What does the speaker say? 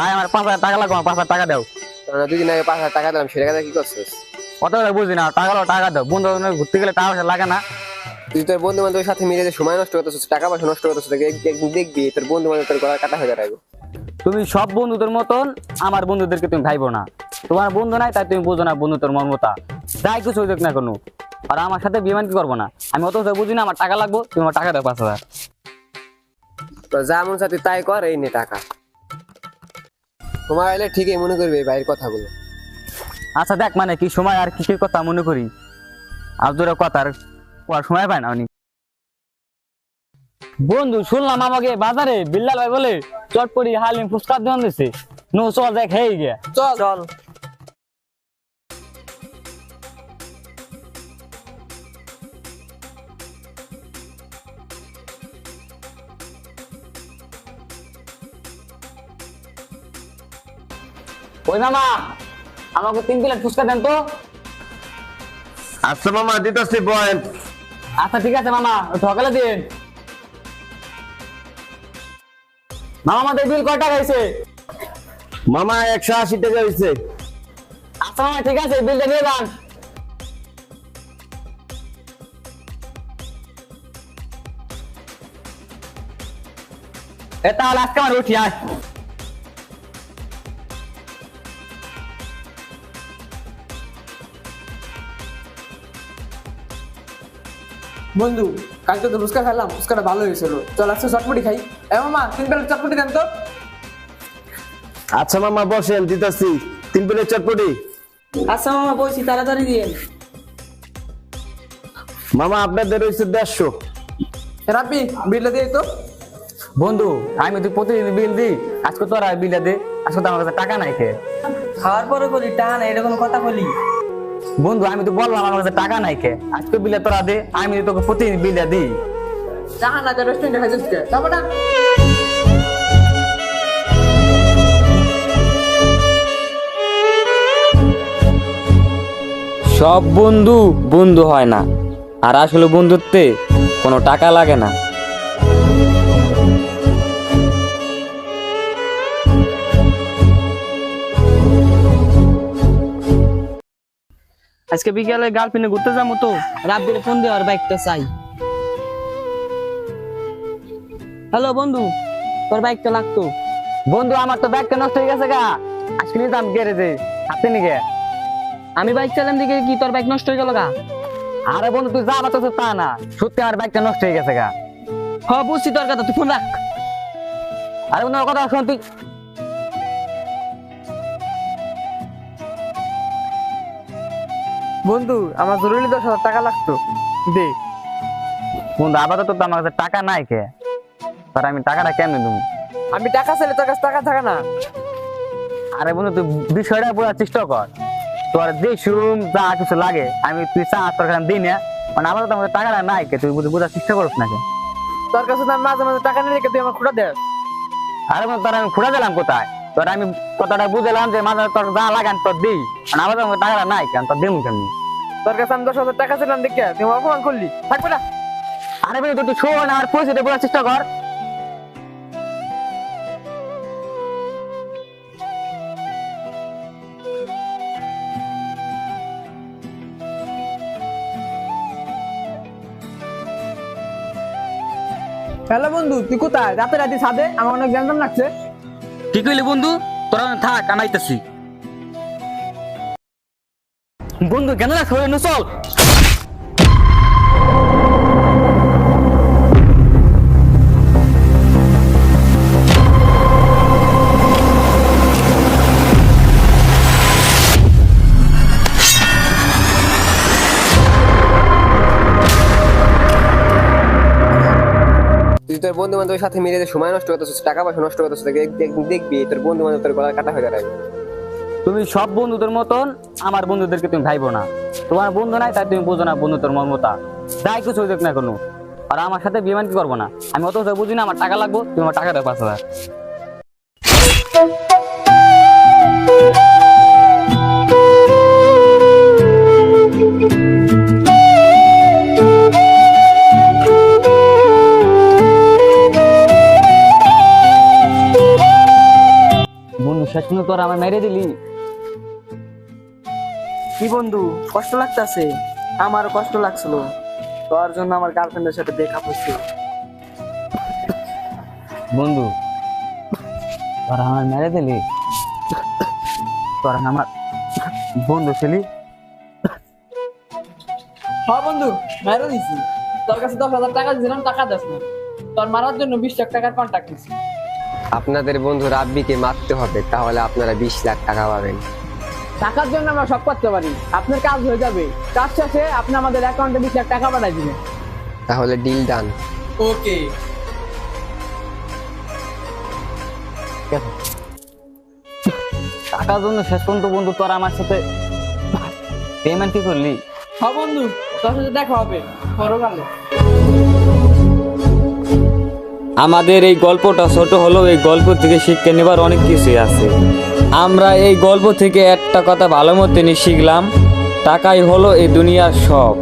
ভাই আমার 5,000 টাকা লাগবে, 5,000 টাকা দাও। তোরা দুদিন আগে 5,000 টাকা দিলাম, সেটা কি করছিস? কত করে বুঝি না, টাকা দাও, টাকা দাও। বন্ধু বান্ধব ঘুরতে গেলে টাকা পয়সা লাগে না? তুই তোর বন্ধু বান্ধবের সাথে মিলে যে সময় নষ্ট করতেছিস, টাকা পয়সা নষ্ট করতেছিস, একদিন দেখবি তোর বন্ধু বান্ধব তোর গলা কাটা হয়ে দাঁড়াবে। তুমি সব বন্ধুদের মতন আমার বন্ধুদেরকে তুমি ভাইবো না। তোমার বন্ধু নাই তাই তুমি বুঝো না বন্ধুত্বের মর্মতা। যাই কিছু হইক না কোনো, আর আমার সাথে বিমান কি করবো না। আমি অত বুঝি না, আমার টাকা লাগবো, তুমি আমার টাকা দাও 5,000। তো যা মন চায় তুই তাই কর, এই নে টাকা। তোমার এলে ঠিকই মনে করবে এই ভাইয়ের কথাগুলো। আচ্ছা দেখ, মানে কি সময় আর কি কি কথা মনে করি, আর তোর কথা আর কোয়ার সময় পায় না উনি। বন্ধু শুনলাম আমাকে বাজারে বিল্লাল ভাই বলে চটপটি হালিম ফুচকা দোকান দিছে। নো চল দেখ, হেই গিয়া চল চল। ওই মামা, আমাকে 3 প্লেট ফুচকা দেন তো। আচ্ছা মামা দিতেছি পয়েন্ট। আচ্ছা ঠিক আছে মামা, সকালে দিন। মামা আমাদের বিল কয় টাকা হয়েছে? মামা 180 টাকা হয়েছে। আচ্ছা মামা ঠিক আছে, বিলটা নিয়ে যান। তাহলে আজকে আমার উঠি আয়। বন্ধু, কালকে তো ফুচকা খেলাম, ফুচকাটা ভালো হয়েছিল। চল আজকে চটপটি খাই। মামা 3 প্লেট চটপটি দেন তো। আচ্ছা মামা বসেন, দিতেছি 3 প্লেট চটপটি। আচ্ছা মামা বলছি, তাড়াতাড়ি দিয়েন। মামা আপনাদের হয়েছে 150। রাব্বি, বিলটা দিয়ে তো। বন্ধু আমি তুই প্রতিদিন বিল দিই, আজকে তোর আর বিলটা দে। আজকে তো আমার কাছে টাকা নাই খেয়ে। খাওয়ার পরে বলি টাকা নাই, এটা কোনো কথা বলি? বন্ধু আমি তো বললাম আমার কাছে টাকা নাই খেয়ে, আজকে বিলটা তোরা দে, আমি তোকে প্রতিদিন বিলটা দিই। টাকা না তো রেস্টুরেন্টে খাইছিস কে? যাবো না। সব বন্ধু বন্ধু হয় না, আর আসলে বন্ধুত্বে কোনো টাকা লাগে না। আজকে বিকেলে গার্লফ্রেন্ডে ঘুরতে যাবো তো, রাব্বির ফোন দিয়ে আর বাইকটা চাই। হ্যালো বন্ধু, তোর বাইকটা লাগতো। বন্ধু আমার তো ব্যাগটা নষ্ট হয়ে গেছে গা, আজকে নিতাম গ্যারেজে, হাতে নিয়ে। আমি বাইক চালাম দিকে কি তোর বাইক নষ্ট হয়ে গেল গা? আরে বন্ধু তুই যা বাতাস তা না, সত্যি আমার ব্যাগটা নষ্ট হয়ে গেছে গা। হ বুঝছি তোর কথা, তুই ফোন রাখ। আরে বন্ধু আমার কথা শোন তুই। বন্ধু আমার জরুরি 10,000 টাকা লাগতো, দে। বন্ধু আপাতত তো আমার কাছে টাকা নাই কে, তার আমি টাকাটা কেমনে দেবো? আমি টাকা চাইলে তোর কাছে টাকা থাকে না। আরে বন্ধু তুই বিষয়টা বোঝার চেষ্টা কর, তোর যে শুরুম যা কিছু লাগে আমি তুই চা তোর কাছে দিই না, মানে আপাতত আমার কাছে টাকাটা নাই কে, তুই বোঝার চেষ্টা করছ নাকি? তোর কাছে তো আমি মাঝে মাঝে টাকা নিয়ে রেখে তুই আমার খুঁড়া দে। আরে বন্ধু তোর আমি খুঁড়ে দিলাম কোথায়? তোর আমি কথাটা বুঝলাম যে মাঝে তোর যা লাগান তোর দিই, মানে আপাতত আমার টাকাটা নাই কেন, তোর দেবো কেমনি? তোর কাছে আমি 10,000 টাকা ছিলাম দেখে তুই আমার অপমান করলি, থাকবে না। আরে বন্ধু তুই শোন, আমার পরিস্থিতি বোঝার চেষ্টা কর। হ্যালো বন্ধু, তুই কোথায়? রাতে রাতে ছাদে, আমার অনেক জ্যাম লাগছে। কি কইলি বন্ধু? তোরা থাক, আমি আইতাছি। বন্ধু কেন রাখ, চল। তুই তোর বন্ধু বান্ধবের সাথে মিলে যে সময় নষ্ট করতেছিস, টাকা পয়সা নষ্ট করতেছিস, একদিন দেখবি তোর বন্ধু বান্ধব তোর গলা কাটা হয়ে দাঁড়াবে। তুমি সব বন্ধুদের মতন আমার বন্ধুদেরকে তুমি ভাইবো না। তোমার বন্ধু নাই তাই তুমি বুঝো না বন্ধুত্বের মর্মতা। যাই কিছু হইক না কোনো, আর আমার সাথে বিমান কি করবো না। আমি অত বুঝি না, আমার টাকা লাগবো, তুমি আমার টাকা দাও 5,000। বন্ধু কিন্তু তোরা আমার মেরে দিলি। কি বন্ধু কষ্ট লাগতেছে? আমার কষ্ট লাগছিল, তোর জন্য আমার গার্লফ্রেন্ডের সাথে দেখা হচ্ছে। বন্ধু তোরা আমার মেরে দিলি, তোরা আমার বন্ধু ছিলি। হ্যাঁ বন্ধু, মেরে দিছি। তোর কাছে 10,000 টাকা দিয়েছিলাম, টাকা দাস না। তোর মারার জন্য 20 লাখ টাকার কন্ট্যাক্ট নিছি। আপনাদের বন্ধু রাব্বিকে মারতে হবে, তাহলে আপনারা 20 লাখ টাকা পাবেন। টাকার জন্য আমরা সব করতে পারি, আপনার কাজ হয়ে যাবে। কাজ শেষে আপনি আমাদের অ্যাকাউন্টে 20 লাখ টাকা পাঠিয়ে দিবেন। তাহলে ডিল ডান। ওকে। টাকার জন্য শেষ পর্যন্ত বন্ধু তোরা আমার সাথে পেমেন্ট কি করলি? হ্যাঁ বন্ধু, তোর সাথে দেখা হবে পরকালে। আমাদের এই গল্পটা ছোট হলেও এই গল্প থেকে শিক্ষা নেবার অনেক কিছুই আছে। আমরা এই গল্প থেকে একটা কথা ভালো মতনই শিখলাম, টাকাই হলো এই দুনিয়ার সব।